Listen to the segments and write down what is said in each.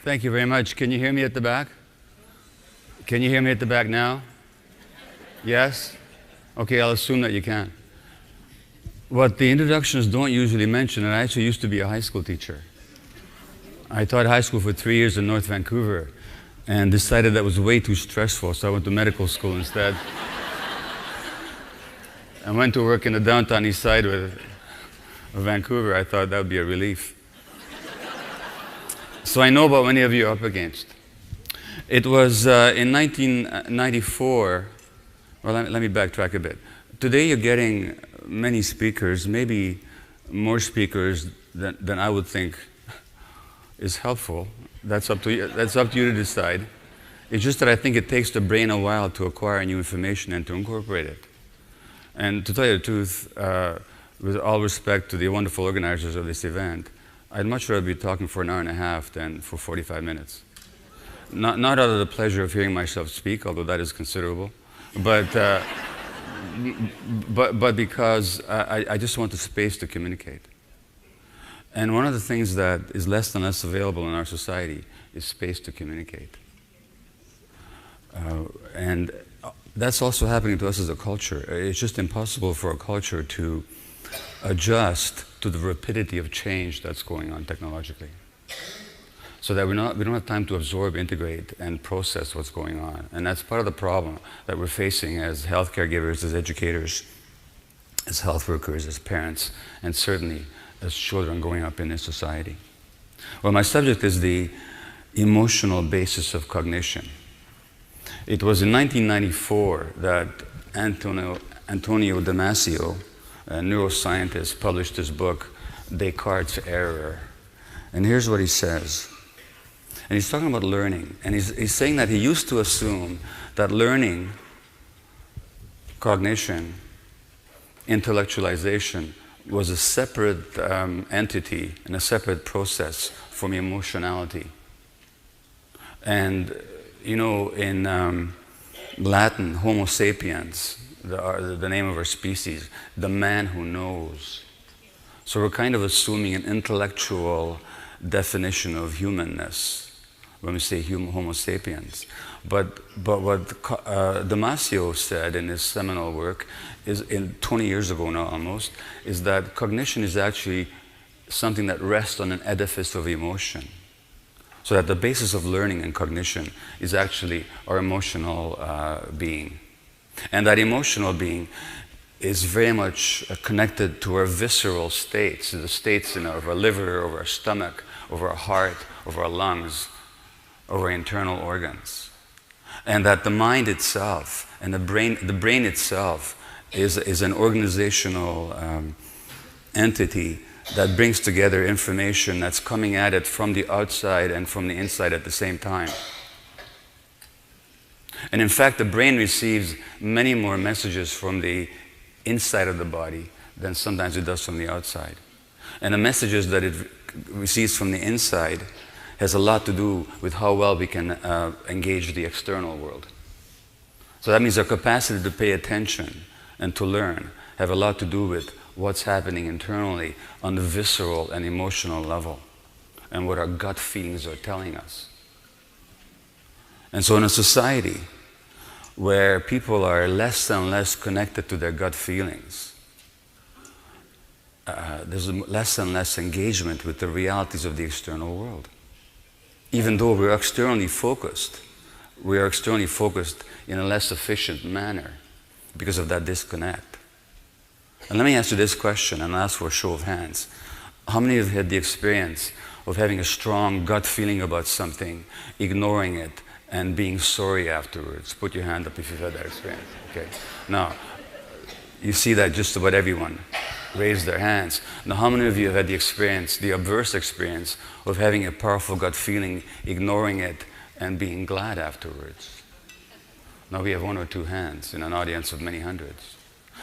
Thank you very much. Can you hear me at the back? Can you hear me at the back now? Yes? Okay, I'll assume that you can. What the introductions don't usually mention, and I actually used to be a high school teacher. I taught high school for 3 years in North Vancouver and decided that was way too stressful, so I went to medical school instead. I went to work in the downtown east side of Vancouver. I thought that would be a relief. So I know about many of you are up against. It was in 1994, well, let me backtrack a bit. Today you're getting many speakers, maybe more speakers than I would think is helpful. That's up to you, that's up to you to decide. It's just that I think it takes the brain a while to acquire new information and to incorporate it. And to tell you the truth, with all respect to the wonderful organizers of this event, I'd much rather be talking for an hour and a half than for 45 minutes. Not out of the pleasure of hearing myself speak, although that is considerable, but because I just want the space to communicate. And one of the things that is less and less available in our society is space to communicate. And that's also happening to us as a culture. It's just impossible for a culture to adjust to the rapidity of change that's going on technologically. So that we don't have time to absorb, integrate, and process what's going on. And that's part of the problem that we're facing as healthcare givers, as educators, as health workers, as parents, and certainly as children growing up in this society. Well, my subject is the emotional basis of cognition. It was in 1994 that Antonio Damasio, a neuroscientist, published his book, Descartes' Error. And here's what he says. And he's talking about learning. And he's saying that he used to assume that learning, cognition, intellectualization was a separate entity and a separate process from emotionality. And, you know, in Latin, Homo sapiens, the name of our species, the man who knows. So we're kind of assuming an intellectual definition of humanness when we say Homo sapiens. But what Damasio said in his seminal work, is 20 years ago now almost, is that cognition is actually something that rests on an edifice of emotion. So that the basis of learning and cognition is actually our emotional being. And that emotional being is very much connected to our visceral states, the states of our liver, of our stomach, of our heart, of our lungs, of our internal organs. And that the mind itself and the brain itself is an organizational entity that brings together information that's coming at it from the outside and from the inside at the same time. And in fact, the brain receives many more messages from the inside of the body than sometimes it does from the outside. And the messages that it receives from the inside has a lot to do with how well we can engage the external world. So that means our capacity to pay attention and to learn have a lot to do with what's happening internally on the visceral and emotional level and what our gut feelings are telling us. And so in a society where people are less and less connected to their gut feelings, there's less and less engagement with the realities of the external world. Even though we're externally focused, we are externally focused in a less efficient manner because of that disconnect. And let me ask you this question, and I'll ask for a show of hands. How many of you had the experience of having a strong gut feeling about something, ignoring it, and being sorry afterwards? Put your hand up if you've had that experience. Okay. Now, you see that just about everyone raised their hands. Now, how many of you have had the experience, the adverse experience, of having a powerful gut feeling, ignoring it, and being glad afterwards? Now we have 1 or 2 hands in an audience of many hundreds.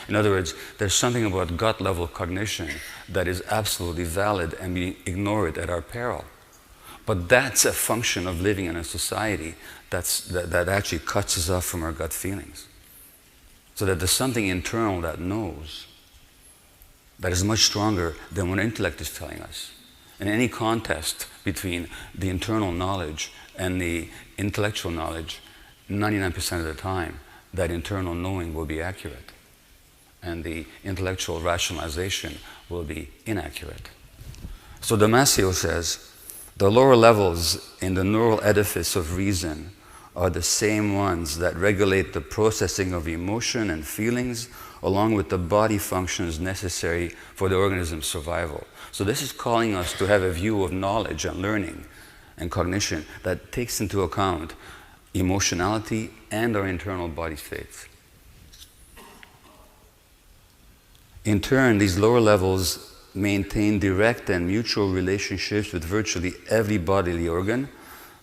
In other words, there's something about gut-level cognition that is absolutely valid, and we ignore it at our peril. But that's a function of living in a society that actually cuts us off from our gut feelings. So that there's something internal that knows, that is much stronger than what intellect is telling us. in any contest between the internal knowledge and the intellectual knowledge, 99% of the time, that internal knowing will be accurate, and the intellectual rationalization will be inaccurate. So Damasio says, the lower levels in the neural edifice of reason are the same ones that regulate the processing of emotion and feelings, along with the body functions necessary for the organism's survival. So this is calling us to have a view of knowledge and learning and cognition that takes into account emotionality and our internal body states. In turn, these lower levels maintain direct and mutual relationships with virtually every bodily organ,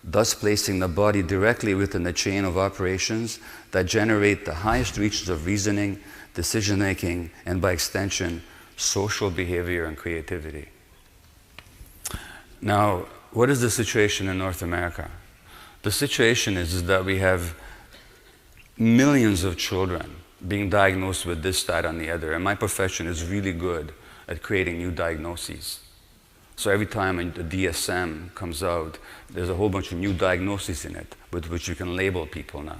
thus placing the body directly within the chain of operations that generate the highest reaches of reasoning, decision-making, and by extension, social behavior and creativity. Now, what is the situation in North America? The situation is that we have millions of children being diagnosed with this, that, and the other, and my profession is really good at creating new diagnoses. So every time a DSM comes out, there's a whole bunch of new diagnoses in it with which you can label people now.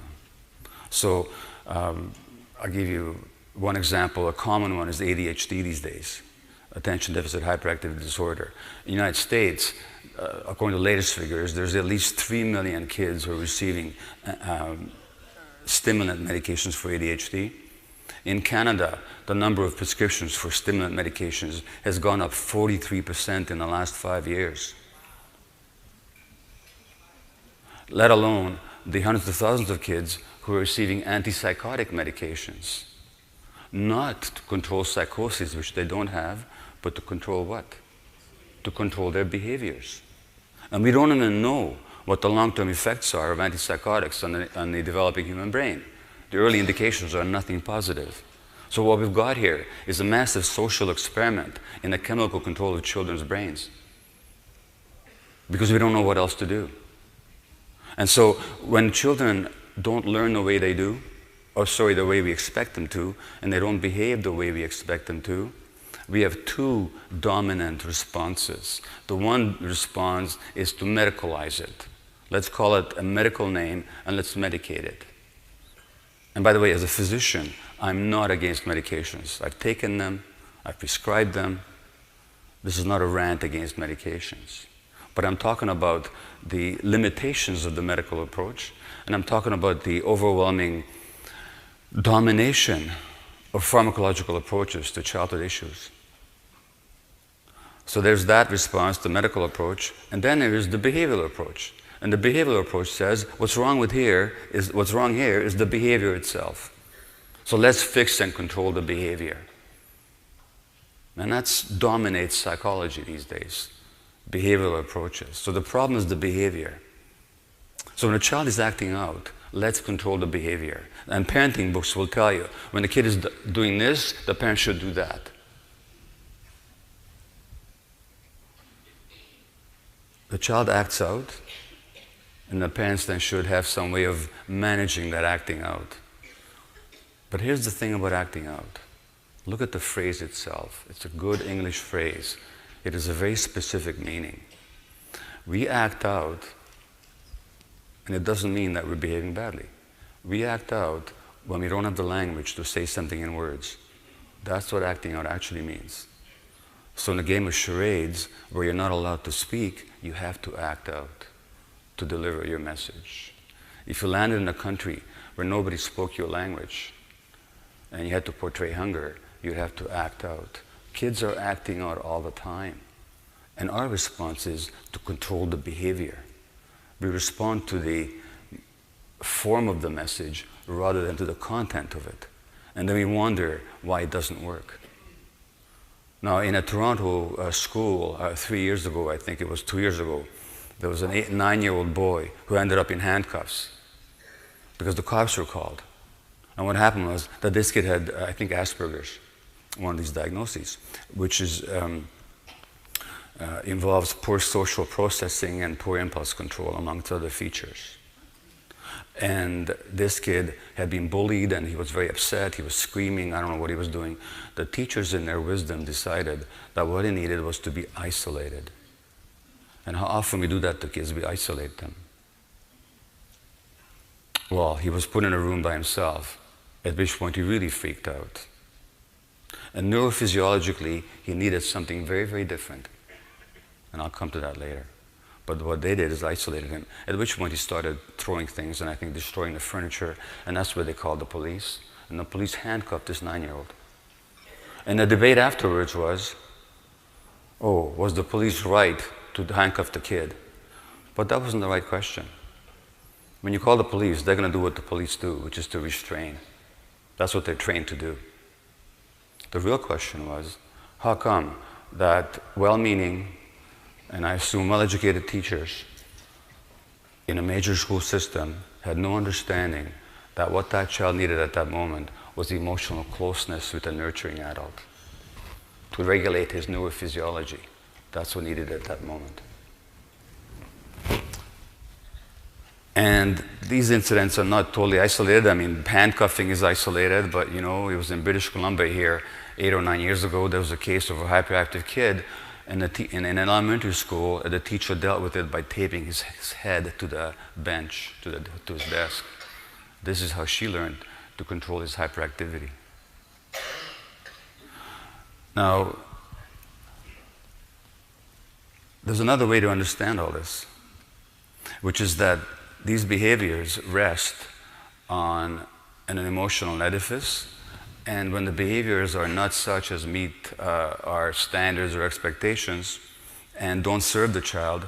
So I'll give you one example. A common one is ADHD these days, attention deficit hyperactivity disorder. In the United States, according to the latest figures, there's at least 3 million kids who are receiving stimulant medications for ADHD. In Canada, the number of prescriptions for stimulant medications has gone up 43% in the last 5 years. Let alone the hundreds of thousands of kids who are receiving antipsychotic medications. Not to control psychosis, which they don't have, but to control what? To control their behaviors. And we don't even know what the long-term effects are of antipsychotics on the developing human brain. The early indications are nothing positive. So what we've got here is a massive social experiment in the chemical control of children's brains, because we don't know what else to do. And so when children don't learn the way they do, or sorry, the way we expect them to, and they don't behave the way we expect them to, we have two dominant responses. The one response is to medicalize it. Let's call it a medical name and let's medicate it. And by the way, as a physician, I'm not against medications. I've taken them, I've prescribed them. This is not a rant against medications. But I'm talking about the limitations of the medical approach, and I'm talking about the overwhelming domination of pharmacological approaches to childhood issues. So there's that response, the medical approach, and then there is the behavioral approach. And the behavioral approach says, what's wrong here is the behavior itself. So let's fix and control the behavior. And that dominates psychology these days, behavioral approaches. So the problem is the behavior. So when a child is acting out, let's control the behavior. And parenting books will tell you, when the kid is doing this, the parent should do that. The child acts out, and the parents then should have some way of managing that acting out. But here's the thing about acting out. Look at the phrase itself. It's a good English phrase. It has a very specific meaning. We act out, and it doesn't mean that we're behaving badly. We act out when we don't have the language to say something in words. That's what acting out actually means. So in a game of charades, where you're not allowed to speak, you have to act out to deliver your message. If you landed in a country where nobody spoke your language, and you had to portray hunger, you'd have to act out. Kids are acting out all the time. And our response is to control the behavior. We respond to the form of the message rather than to the content of it. And then we wonder why it doesn't work. Now, in a Toronto school 3 years ago, I think it was 2 years ago, there was a 9-year-old boy who ended up in handcuffs because the cops were called. And what happened was that this kid had, I think, Asperger's, one of these diagnoses, which is, involves poor social processing and poor impulse control, amongst other features. And this kid had been bullied, and he was very upset. He was screaming. I don't know what he was doing. The teachers, in their wisdom, decided that what he needed was to be isolated. And how often we do that to kids, we isolate them. Well, he was put in a room by himself, at which point he really freaked out. And neurophysiologically, he needed something very, very different. And I'll come to that later. But what they did is isolated him, at which point he started throwing things and I think destroying the furniture, and that's where they called the police. And the police handcuffed this 9-year-old. And the debate afterwards was, oh, was the police right to handcuff the kid? But that wasn't the right question. When you call the police, they're going to do what the police do, which is to restrain. That's what they're trained to do. The real question was, how come that well-meaning, and I assume well-educated teachers in a major school system had no understanding that what that child needed at that moment was emotional closeness with a nurturing adult to regulate his neurophysiology. That's what needed at that moment. And these incidents are not totally isolated. I mean, handcuffing is isolated, but it was in British Columbia here 8 or 9 years ago. There was a case of a hyperactive kid in an elementary school. The teacher dealt with it by taping his head to the bench, to his desk. This is how she learned to control his hyperactivity. Now, there's another way to understand all this, which is that these behaviors rest on an emotional edifice, and when the behaviors are not such as meet our standards or expectations and don't serve the child,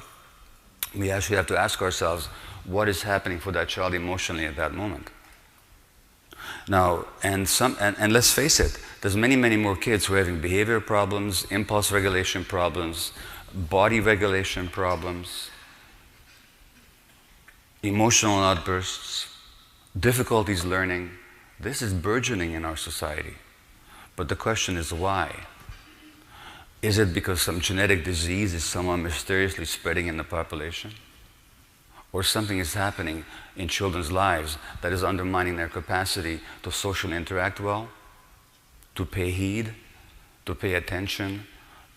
we actually have to ask ourselves, what is happening for that child emotionally at that moment? Now, and let's face it, there's many, many more kids who are having behavior problems, impulse regulation problems, body regulation problems, emotional outbursts, difficulties learning. This is burgeoning in our society. But the question is why? Is it because some genetic disease is somewhat mysteriously spreading in the population? Or something is happening in children's lives that is undermining their capacity to socially interact well, to pay heed, to pay attention,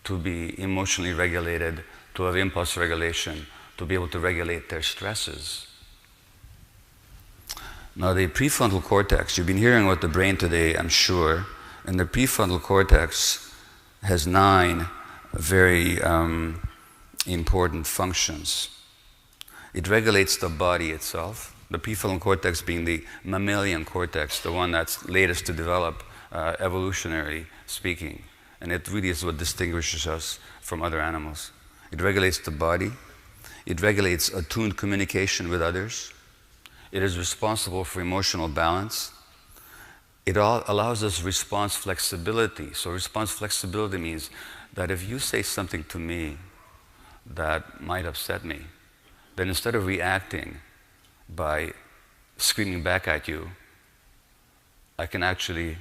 to be emotionally regulated, to have impulse regulation, to be able to regulate their stresses? Now, the prefrontal cortex, you've been hearing about the brain today, I'm sure, and the prefrontal cortex has 9 very important functions. It regulates the body itself, the prefrontal cortex being the mammalian cortex, the one that's latest to develop, evolutionarily speaking. And it really is what distinguishes us from other animals. It regulates the body. It regulates attuned communication with others. It is responsible for emotional balance. It allows us response flexibility. So response flexibility means that if you say something to me that might upset me, then instead of reacting by screaming back at you, I can actually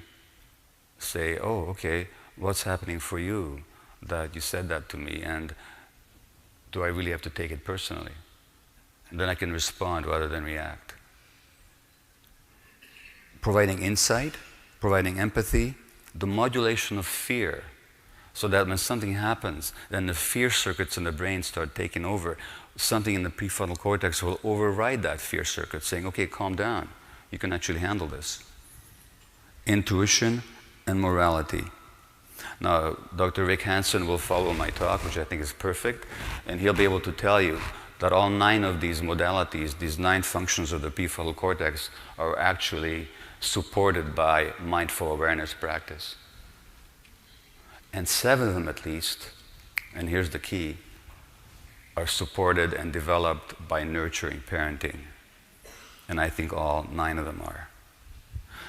say, oh, okay, what's happening for you that you said that to me, and do I really have to take it personally? And then I can respond rather than react. Providing insight, providing empathy, the modulation of fear, so that when something happens, then the fear circuits in the brain start taking over. Something in the prefrontal cortex will override that fear circuit, saying, okay, calm down, you can actually handle this. Intuition and morality. Now, Dr. Rick Hansen will follow my talk, which I think is perfect, and he'll be able to tell you that all 9 of these modalities, these 9 functions of the prefrontal cortex, are actually supported by mindful awareness practice. And 7 of them at least, and here's the key, are supported and developed by nurturing parenting. And I think all 9 of them are.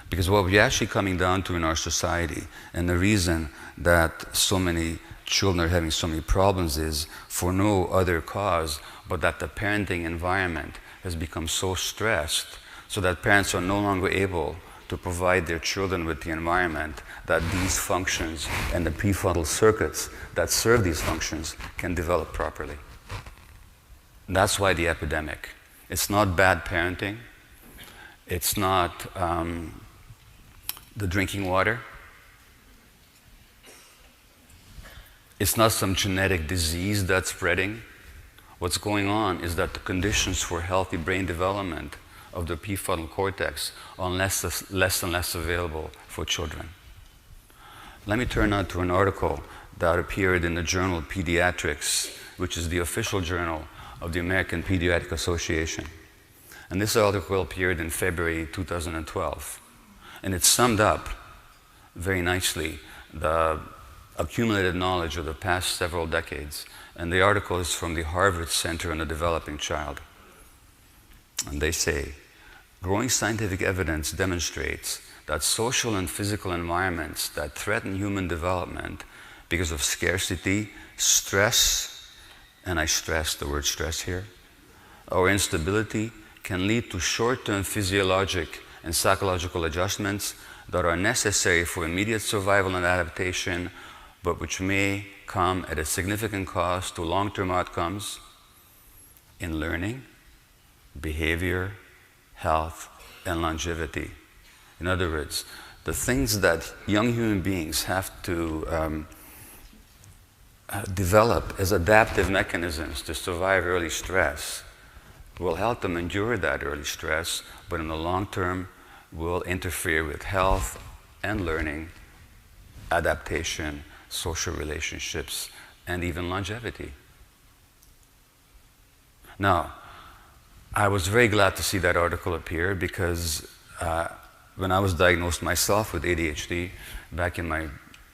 Because what we're actually coming down to in our society, and the reason that so many children are having so many problems is for no other cause, but that the parenting environment has become so stressed so that parents are no longer able to provide their children with the environment that these functions and the prefrontal circuits that serve these functions can develop properly. That's why the epidemic. It's not bad parenting. It's not the drinking water. It's not some genetic disease that's spreading. what's going on is that the conditions for healthy brain development of the prefrontal cortex are less and less available for children. Let me turn now to an article that appeared in the journal Pediatrics, which is the official journal of the American Pediatric Association. And this article appeared in February 2012. And it summed up very nicely the accumulated knowledge of the past several decades. And the article is from the Harvard Center on the Developing Child. And they say, growing scientific evidence demonstrates that social and physical environments that threaten human development because of scarcity, stress, and I stress the word stress here, or instability can lead to short-term physiologic and psychological adjustments that are necessary for immediate survival and adaptation, but which may come at a significant cost to long-term outcomes in learning, behavior, health, and longevity. In other words, the things that young human beings have to develop as adaptive mechanisms to survive early stress will help them endure that early stress, but in the long term will interfere with health and learning, adaptation, social relationships, and even longevity. Now, I was very glad to see that article appear because when I was diagnosed myself with ADHD back in my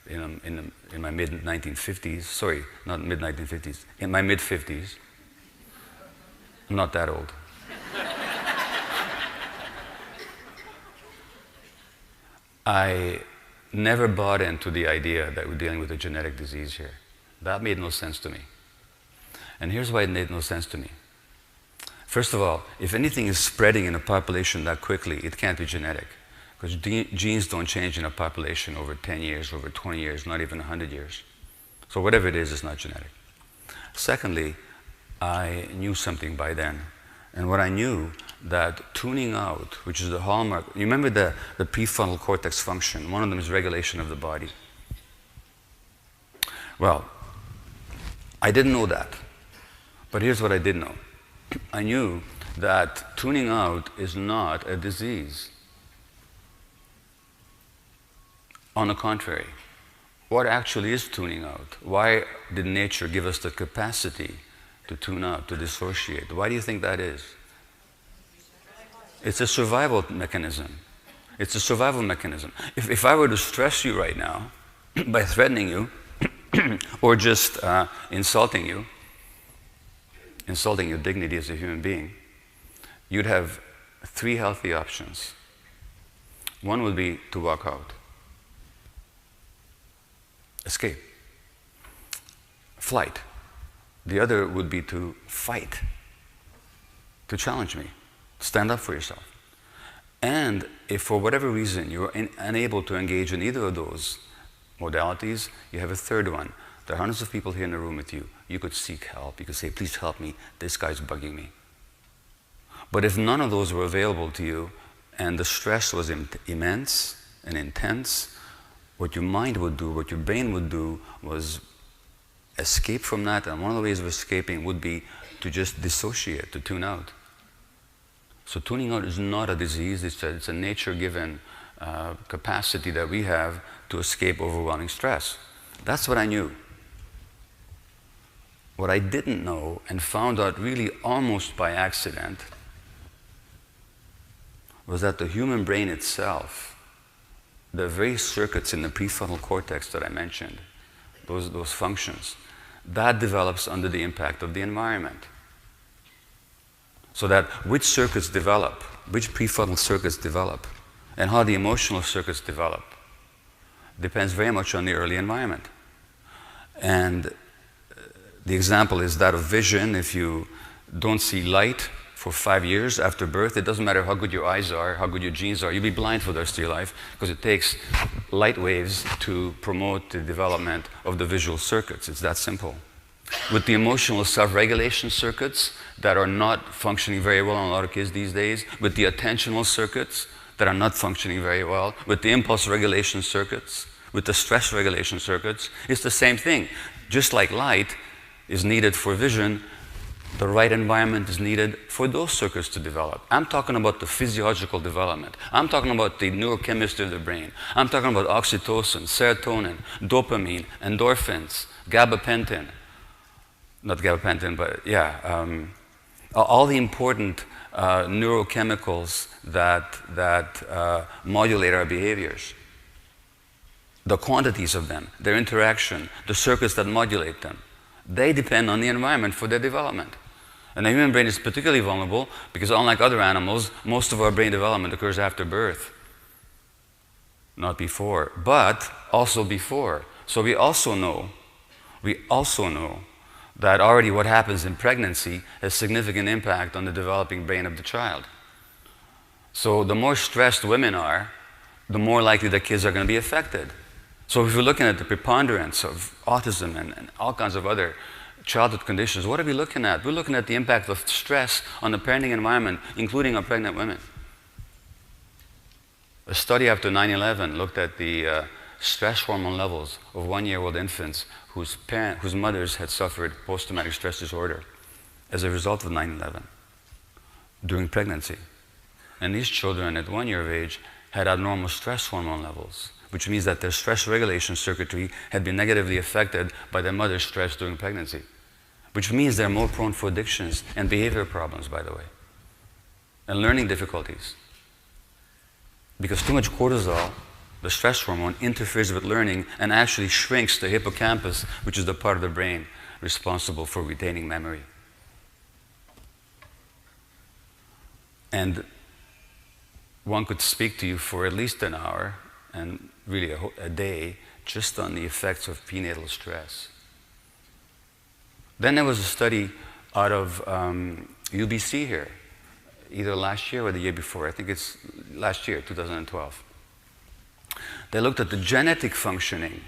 mid-1950s, sorry, not mid-1950s, in my mid-50s, I'm not that old. I never bought into the idea that we're dealing with a genetic disease here. That made no sense to me. And here's why it made no sense to me. First of all, if anything is spreading in a population that quickly, it can't be genetic. Because genes don't change in a population over 10 years, over 20 years, not even 100 years. So whatever it is, it's not genetic. Secondly, I knew something by then. And what I knew, that tuning out, which is the hallmark, you remember the prefrontal cortex function, one of them is regulation of the body. Well, I didn't know that. But here's what I did know. I knew that tuning out is not a disease. On the contrary, what actually is tuning out? Why did nature give us the capacity to tune out, to dissociate? Why do you think that is? It's a survival mechanism. It's a survival mechanism. If I were to stress you right now by threatening you or just insulting your dignity as a human being, you'd have three healthy options. One would be to walk out. Escape. Flight. The other would be to fight, to challenge me, stand up for yourself. And if for whatever reason you're unable to engage in either of those modalities, you have a third one. There are hundreds of people here in the room with you. You could seek help. You could say, please help me. This guy's bugging me. But if none of those were available to you and the stress was immense and intense, what your mind would do, what your brain would do was escape from that. And one of the ways of escaping would be to just dissociate, to tune out. So tuning out is not a disease. It's a nature-given capacity that we have to escape overwhelming stress. That's what I knew. What I didn't know and found out really almost by accident was that the human brain itself, the very circuits in the prefrontal cortex that I mentioned, those functions, that develops under the impact of the environment. So that which circuits develop, which prefrontal circuits develop, and how the emotional circuits develop depends very much on the early environment. And the example is that of vision. If you don't see light for 5 years after birth, it doesn't matter how good your eyes are, how good your genes are, you'll be blind for the rest of your life because it takes light waves to promote the development of the visual circuits. It's that simple. With the emotional self-regulation circuits that are not functioning very well on a lot of kids these days, with the attentional circuits that are not functioning very well, with the impulse regulation circuits, with the stress regulation circuits, it's the same thing. Just like light is needed for vision, The right environment is needed for those circuits to develop. I'm talking about the physiological development. I'm talking about the neurochemistry of the brain. I'm talking about oxytocin, serotonin, dopamine, endorphins, gabapentin. Not gabapentin, but yeah. All the important neurochemicals that modulate our behaviors. The quantities of them, their interaction, the circuits that modulate them, they depend on the environment for their development. And the human brain is particularly vulnerable because unlike other animals, most of our brain development occurs after birth. Not before, but also before. So we also know that already what happens in pregnancy has significant impact on the developing brain of the child. So the more stressed women are, the more likely the kids are going to be affected. So if we're looking at the preponderance of autism and all kinds of other childhood conditions, what are we looking at? We're looking at the impact of stress on the parenting environment, including on pregnant women. A study after 9/11 looked at the stress hormone levels of 1-year-old infants whose mothers had suffered post-traumatic stress disorder as a result of 9/11 during pregnancy. And these children at 1 year of age had abnormal stress hormone levels, which means that their stress regulation circuitry had been negatively affected by their mother's stress during pregnancy, which means they're more prone for addictions and behavior problems, by the way, and learning difficulties. Because too much cortisol, the stress hormone, interferes with learning and actually shrinks the hippocampus, which is the part of the brain responsible for retaining memory. And one could speak to you for at least an hour, and really a day, just on the effects of prenatal stress. Then there was a study out of UBC here, either last year or the year before. I think it's last year, 2012. They looked at the genetic functioning.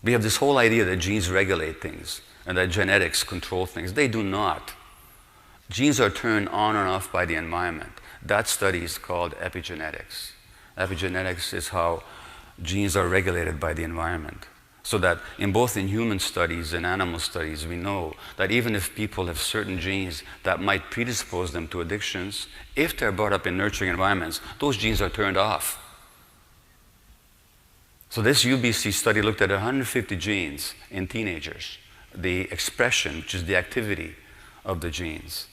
We have this whole idea that genes regulate things and that genetics control things. They do not. Genes are turned on and off by the environment. That study is called epigenetics. Epigenetics is how genes are regulated by the environment. So that both in human studies and animal studies, we know that even if people have certain genes that might predispose them to addictions, if they're brought up in nurturing environments, those genes are turned off. So this UBC study looked at 150 genes in teenagers, the expression, which is the activity of the genes.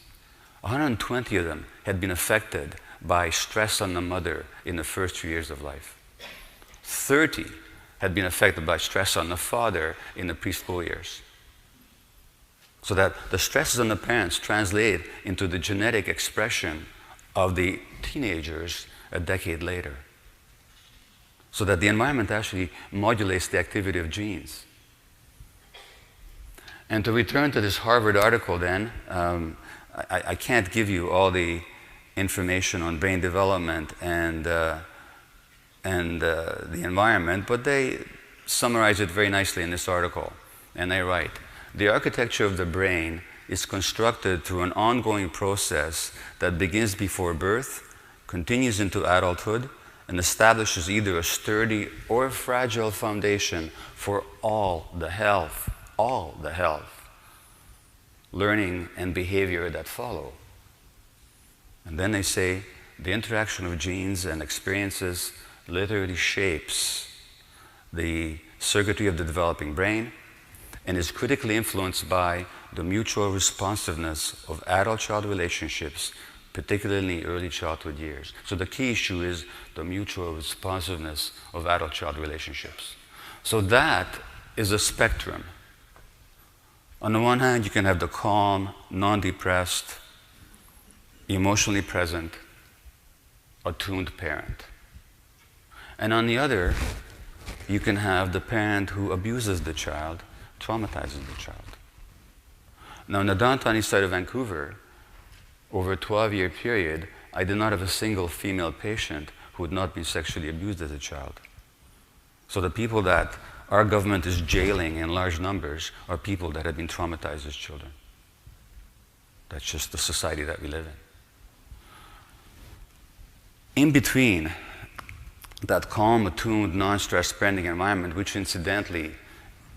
120 of them had been affected by stress on the mother in the first few years of life. 30 had been affected by stress on the father in the preschool years. So that the stresses on the parents translate into the genetic expression of the teenagers a decade later. So that the environment actually modulates the activity of genes. And to return to this Harvard article then, I can't give you all the information on brain development and the environment, but they summarize it very nicely in this article. And they write, the architecture of the brain is constructed through an ongoing process that begins before birth, continues into adulthood, and establishes either a sturdy or a fragile foundation for all the health, learning and behavior that follow. And then they say, the interaction of genes and experiences literally shapes the circuitry of the developing brain and is critically influenced by the mutual responsiveness of adult-child relationships, particularly in the early childhood years. So the key issue is the mutual responsiveness of adult-child relationships. So that is a spectrum. On the one hand, you can have the calm, non-depressed, emotionally present, attuned parent. And on the other, you can have the parent who abuses the child, traumatizes the child. Now, in the downtown east side of Vancouver, over a 12-year period, I did not have a single female patient who had not been sexually abused as a child. So the people that our government is jailing in large numbers are people that have been traumatized as children. That's just the society that we live in. In between that calm, attuned, non-stress parenting environment, which incidentally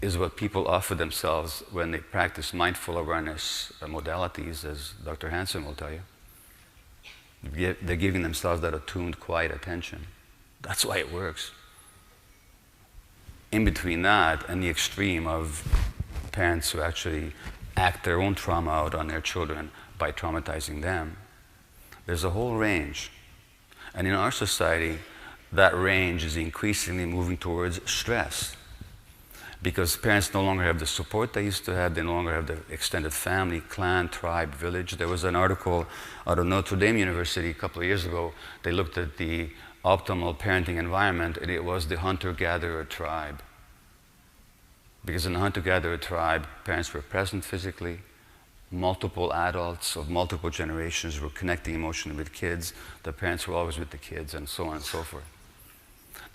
is what people offer themselves when they practice mindful awareness modalities, as Dr. Hansen will tell you. They're giving themselves that attuned, quiet attention. That's why it works. In between that and the extreme of parents who actually act their own trauma out on their children by traumatizing them, there's a whole range. And in our society, that range is increasingly moving towards stress. Because parents no longer have the support they used to have, they no longer have the extended family, clan, tribe, village. There was an article out of Notre Dame University a couple of years ago. They looked at the optimal parenting environment, and it was the hunter-gatherer tribe. Because in the hunter-gatherer tribe, parents were present physically, multiple adults of multiple generations were connecting emotionally with kids, the parents were always with the kids, and so on and so forth.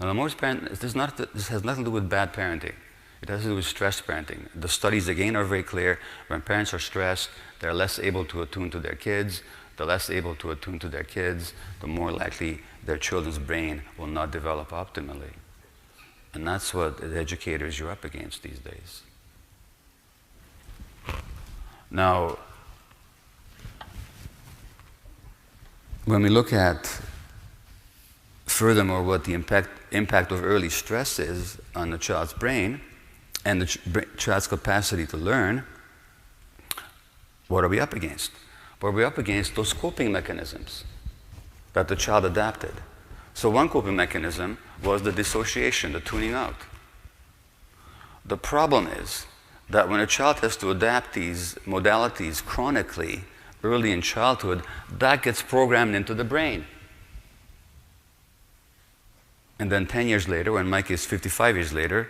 Now, the most this has nothing to do with bad parenting. It has to do with stress parenting. The studies, again, are very clear. When parents are stressed, they're less able to attune to their kids. The less able to attune to their kids, the more likely their children's brain will not develop optimally. And that's what the educators you're up against these days. Now, when we look at, furthermore, what the impact of early stress is on the child's brain, and the child's capacity to learn, what are we up against? Well, we're up against those coping mechanisms that the child adapted. So one coping mechanism was the dissociation, the tuning out. The problem is that when a child has to adapt these modalities chronically, early in childhood, that gets programmed into the brain. And then 10 years later, when Mike is 55 years later,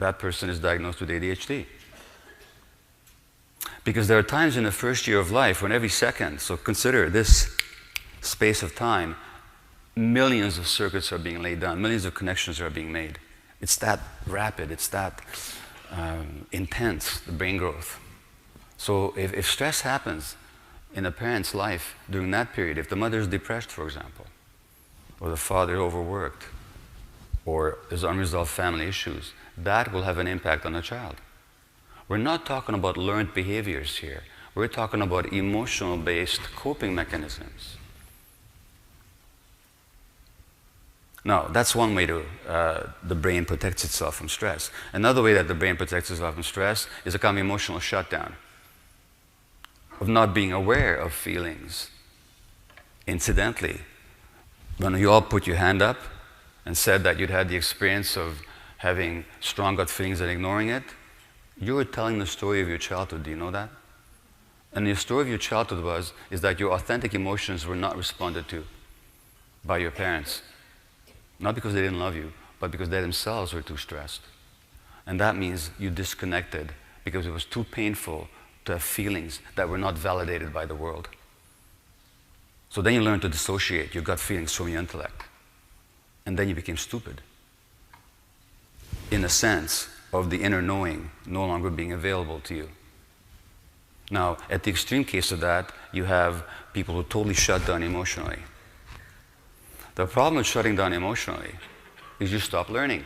that person is diagnosed with ADHD. Because there are times in the first year of life when every second, so consider this space of time, millions of circuits are being laid down, millions of connections are being made. It's that rapid, it's that intense, the brain growth. So if stress happens in a parent's life during that period, if the mother is depressed, for example, or the father overworked, or there's unresolved family issues, that will have an impact on the child. We're not talking about learned behaviors here. We're talking about emotional-based coping mechanisms. Now, that's one way the brain protects itself from stress. Another way that the brain protects itself from stress is a kind of emotional shutdown, of not being aware of feelings. Incidentally, when you all put your hand up and said that you'd had the experience of having strong gut feelings and ignoring it, you were telling the story of your childhood. Do you know that? And the story of your childhood is that your authentic emotions were not responded to by your parents. Not because they didn't love you, but because they themselves were too stressed. And that means you disconnected because it was too painful to have feelings that were not validated by the world. So then you learned to dissociate your gut feelings from your intellect. And then you became stupid, in a sense of the inner knowing no longer being available to you. Now, at the extreme case of that, you have people who totally shut down emotionally. The problem with shutting down emotionally is you stop learning.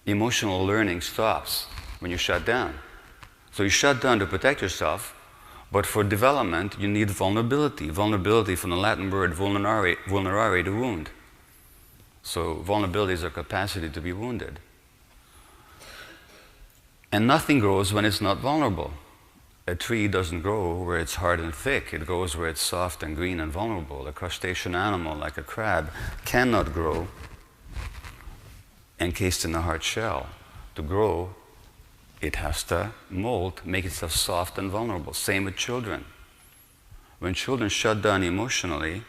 Emotional learning stops when you shut down. So you shut down to protect yourself, but for development, you need vulnerability. Vulnerability from the Latin word vulnerare, to wound. So vulnerability is our capacity to be wounded. And nothing grows when it's not vulnerable. A tree doesn't grow where it's hard and thick. It grows where it's soft and green and vulnerable. A crustacean animal, like a crab, cannot grow encased in a hard shell. To grow, it has to mold, make itself soft and vulnerable. Same with children. When children shut down emotionally,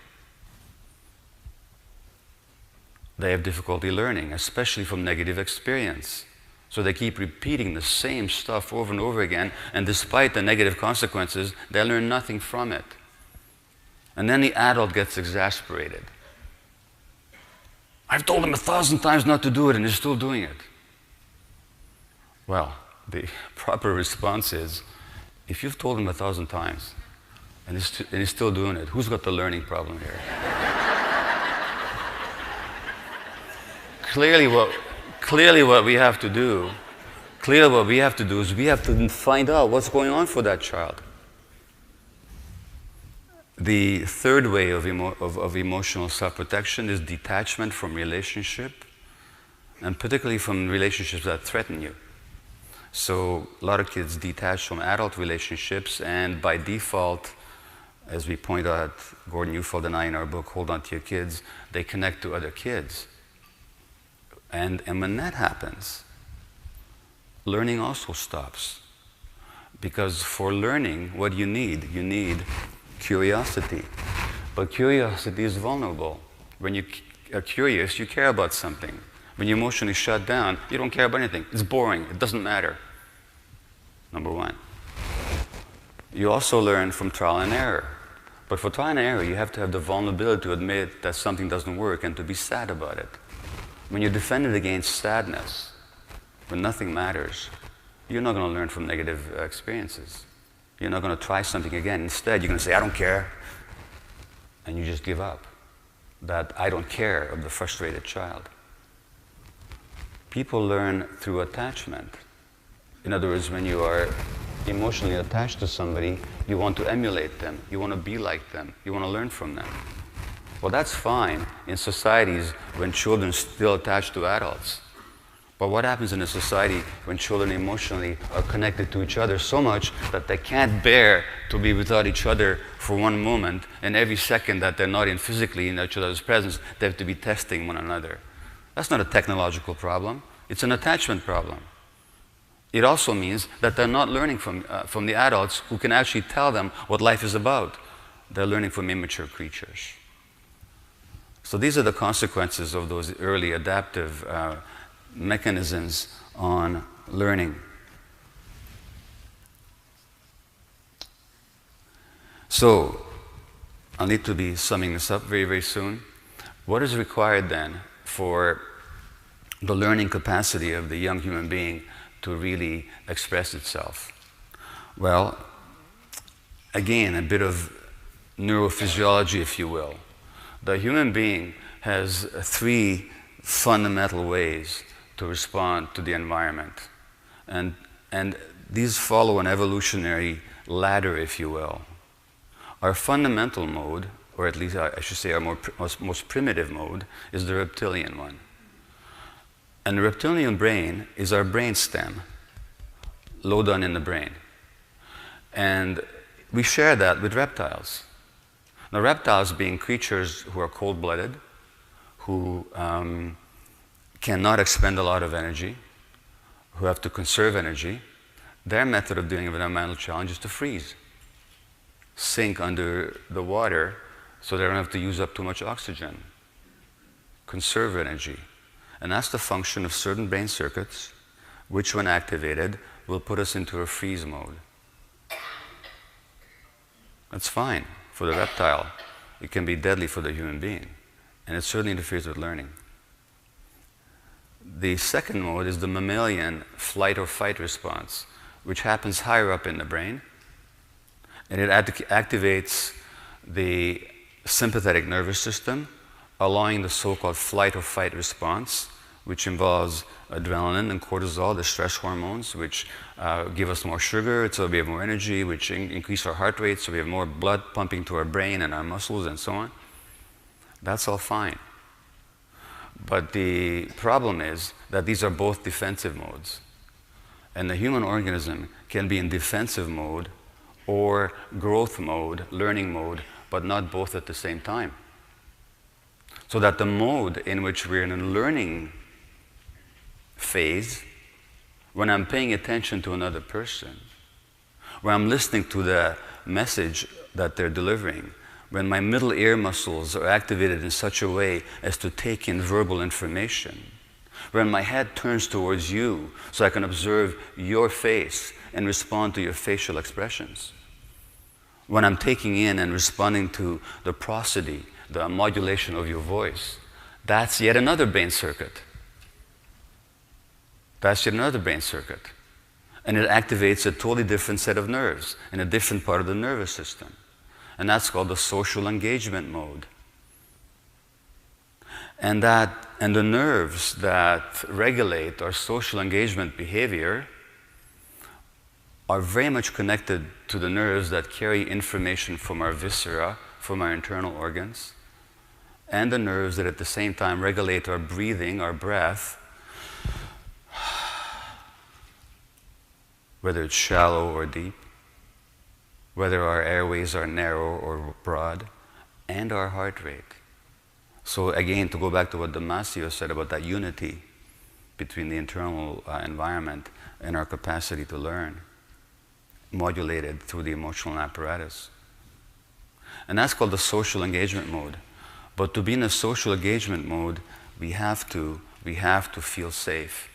they have difficulty learning, especially from negative experience. So they keep repeating the same stuff over and over again, and despite the negative consequences, they learn nothing from it. And then the adult gets exasperated. I've told him 1,000 times not to do it, and he's still doing it. Well, the proper response is, if you've told him 1,000 times, and he's still doing it, who's got the learning problem here? Clearly what we have to do Clearly what we have to do is we have to find out what's going on for that child. The third way of emotional self-protection is detachment from relationship, and particularly from relationships that threaten you. So a lot of kids detach from adult relationships, and by default, as we point out, Gordon Neufeld and I in our book, Hold On To Your Kids, they connect to other kids. And when that happens, learning also stops. Because for learning, what you need curiosity. But curiosity is vulnerable. When you are curious, you care about something. When you're emotionally shut down, you don't care about anything. It's boring. It doesn't matter. Number one. You also learn from trial and error. But for trial and error, you have to have the vulnerability to admit that something doesn't work and to be sad about it. When you're defended against sadness, when nothing matters, you're not going to learn from negative experiences. You're not going to try something again. Instead, you're going to say, I don't care. And you just give up. That I don't care of the frustrated child. People learn through attachment. In other words, when you are emotionally attached to somebody, you want to emulate them. You want to be like them. You want to learn from them. Well, that's fine in societies when children are still attached to adults. But what happens in a society when children emotionally are connected to each other so much that they can't bear to be without each other for one moment, and every second that they're not in physically in each other's presence, they have to be testing one another? That's not a technological problem. It's an attachment problem. It also means that they're not learning from the adults who can actually tell them what life is about. They're learning from immature creatures. So these are the consequences of those early adaptive mechanisms on learning. So, I'll need to be summing this up very, very soon. What is required then for the learning capacity of the young human being to really express itself? Well, again, a bit of neurophysiology, if you will. The human being has three fundamental ways to respond to the environment. And these follow an evolutionary ladder, if you will. Our fundamental mode, or at least I should say our most primitive mode, is the reptilian one. And the reptilian brain is our brain stem, low down in the brain. And we share that with reptiles. Now, reptiles being creatures who are cold-blooded, who cannot expend a lot of energy, who have to conserve energy, their method of dealing with an environmental challenge is to freeze, sink under the water so they don't have to use up too much oxygen, conserve energy. And that's the function of certain brain circuits, which when activated will put us into a freeze mode. That's fine for the reptile. It can be deadly for the human being, and it certainly interferes with learning. The second mode is the mammalian flight or fight response, which happens higher up in the brain, and it activates the sympathetic nervous system, allowing the so-called flight or fight response, which involves adrenaline and cortisol, the stress hormones, which give us more sugar, so we have more energy, which increase our heart rate, so we have more blood pumping to our brain and our muscles and so on. That's all fine. But the problem is that these are both defensive modes. And the human organism can be in defensive mode or growth mode, learning mode, but not both at the same time. So that the mode in which we're in a learning phase, when I'm paying attention to another person, when I'm listening to the message that they're delivering, when my middle ear muscles are activated in such a way as to take in verbal information, when my head turns towards you so I can observe your face and respond to your facial expressions, when I'm taking in and responding to the prosody, the modulation of your voice, that's yet another brain circuit. That's yet another brain circuit. And it activates a totally different set of nerves in a different part of the nervous system. And that's called the social engagement mode. And the nerves that regulate our social engagement behavior are very much connected to the nerves that carry information from our viscera, from our internal organs, and the nerves that at the same time regulate our breathing, our breath, whether it's shallow or deep, whether our airways are narrow or broad, and our heart rate. So again, to go back to what Damasio said about that unity between the internal environment and our capacity to learn, modulated through the emotional apparatus. And that's called the social engagement mode. But to be in a social engagement mode, we have to feel safe.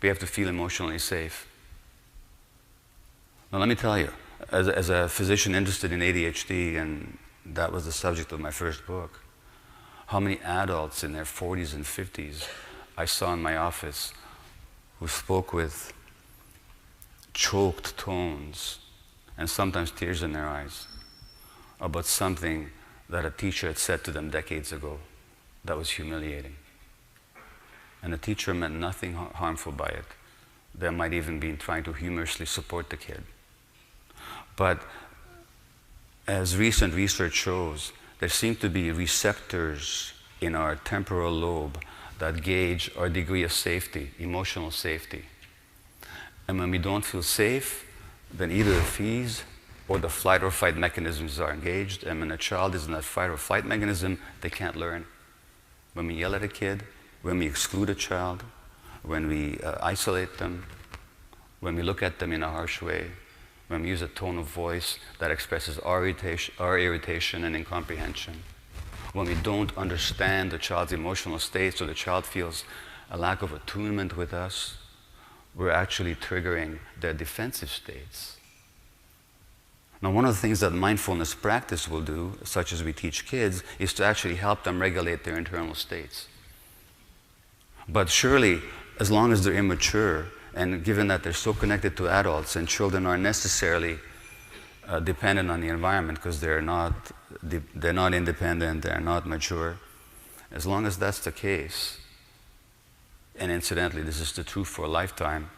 We have to feel emotionally safe. Now let me tell you, as a physician interested in ADHD, and that was the subject of my first book, how many adults in their 40s and 50s I saw in my office who spoke with choked tones and sometimes tears in their eyes about something that a teacher had said to them decades ago that was humiliating. And the teacher meant nothing harmful by it. They might even be trying to humorously support the kid. But as recent research shows, there seem to be receptors in our temporal lobe that gauge our degree of safety, emotional safety. And when we don't feel safe, then either the fees or the flight or fight mechanisms are engaged, and when a child is in that fight or flight mechanism, they can't learn. When we yell at a kid, when we exclude a child, when we isolate them, when we look at them in a harsh way, when we use a tone of voice that expresses our irritation and incomprehension, when we don't understand the child's emotional state, so the child feels a lack of attunement with us, we're actually triggering their defensive states. Now, one of the things that mindfulness practice will do, such as we teach kids, is to actually help them regulate their internal states. But surely, as long as they're immature, and given that they're so connected to adults, and children aren't necessarily dependent on the environment because they're not independent, they're not mature, as long as that's the case, and incidentally, this is the truth for a lifetime,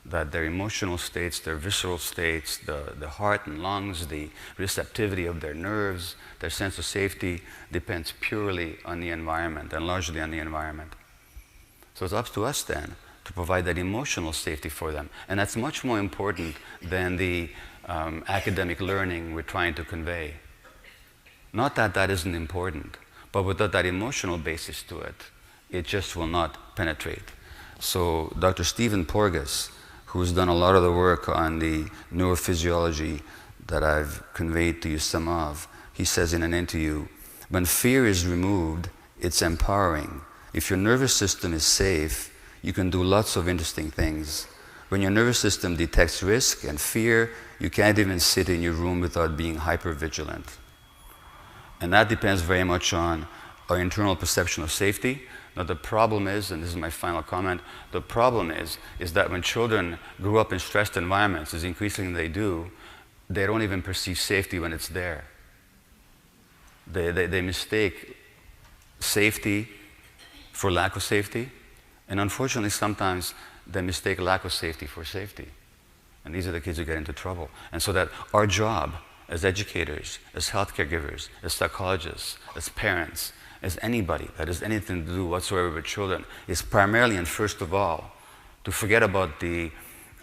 that their emotional states, their visceral states, the heart and lungs, the receptivity of their nerves, their sense of safety depends purely on the environment and largely on the environment. So it's up to us then to provide that emotional safety for them. And that's much more important than the academic learning we're trying to convey. Not that that isn't important, but without that emotional basis to it, it just will not penetrate. So Dr. Stephen Porges, who's done a lot of the work on the neurophysiology that I've conveyed to you some of, he says in an interview, when fear is removed, it's empowering. If your nervous system is safe, you can do lots of interesting things. When your nervous system detects risk and fear, you can't even sit in your room without being hyper-vigilant. And that depends very much on our internal perception of safety. Now the problem is, and this is my final comment, the problem is that when children grew up in stressed environments, as increasingly they do, they don't even perceive safety when it's there. They mistake safety for lack of safety, and unfortunately sometimes they mistake lack of safety for safety. And these are the kids who get into trouble. And so that our job as educators, as healthcare givers, as psychologists, as parents, as anybody that has anything to do whatsoever with children, is primarily and first of all to forget about the,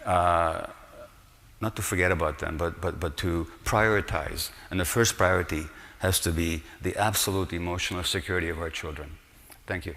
not to forget about them, but to prioritize. And the first priority has to be the absolute emotional security of our children. Thank you.